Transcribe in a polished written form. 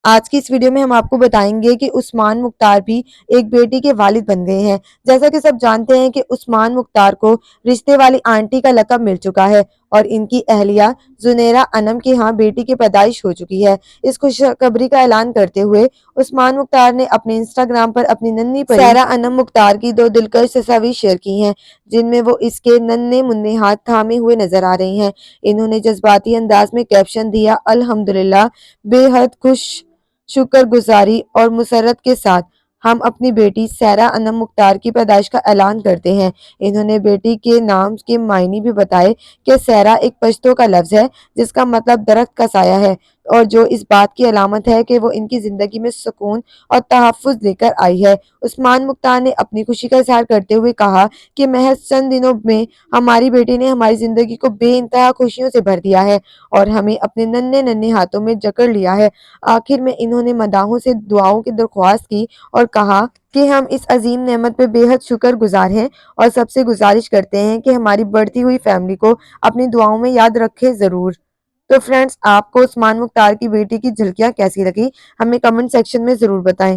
آج کی اس ویڈیو میں ہم آپ کو بتائیں گے کہ عثمان مختار بھی ایک بیٹی کے والد بن گئے ہیں۔ جیسا کہ سب جانتے ہیں کہ عثمان مختار کو رشتے والی آنٹی کا لقب مل چکا ہے اور ان کی اہلیہ زنیرہ انم کے ہاں بیٹی کی پیدائش ہو چکی ہے۔ اس خوشخبری کا اعلان کرتے ہوئے عثمان مختار نے اپنے انسٹاگرام پر اپنی ننھی پری سحرا انم مختار کی 2 دلکش تصاویر شیئر کی ہیں، جن میں وہ اس کے ننھے منھے ہاتھ تھامے ہوئے نظر آ رہی ہیں۔ انہوں نے جذباتی انداز میں کیپشن دیا، الحمدللہ، بے حد خوش شکر گزاری اور مسرت کے ساتھ ہم اپنی بیٹی سحرا انم مختار کی پیدائش کا اعلان کرتے ہیں۔ انہوں نے بیٹی کے نام کے معنی بھی بتائے کہ سحرا ایک پشتو کا لفظ ہے جس کا مطلب درخت کا سایہ ہے اور جو اس بات کی علامت ہے کہ وہ ان کی زندگی میں سکون اور تحفظ لے کر آئی ہے۔ عثمان مختار نے اپنی خوشی کا اظہار کرتے ہوئے کہا کہ محض چند دنوں میں ہماری بیٹی نے ہماری زندگی کو بے انتہا خوشیوں سے بھر دیا ہے اور ہمیں اپنے ننھے ہاتھوں میں جکڑ لیا ہے۔ آخر میں انہوں نے مداحوں سے دعاؤں کی درخواست کی اور کہا کہ ہم اس عظیم نعمت پہ بے حد شکر گزار ہیں اور سب سے گزارش کرتے ہیں کہ ہماری بڑھتی ہوئی فیملی کو اپنی دعاؤں میں یاد رکھے ضرور۔ تو فرینڈز، آپ کو عثمان مختار کی بیٹی کی جھلکیاں کیسی لگی؟ ہمیں کمنٹ سیکشن میں ضرور بتائیں۔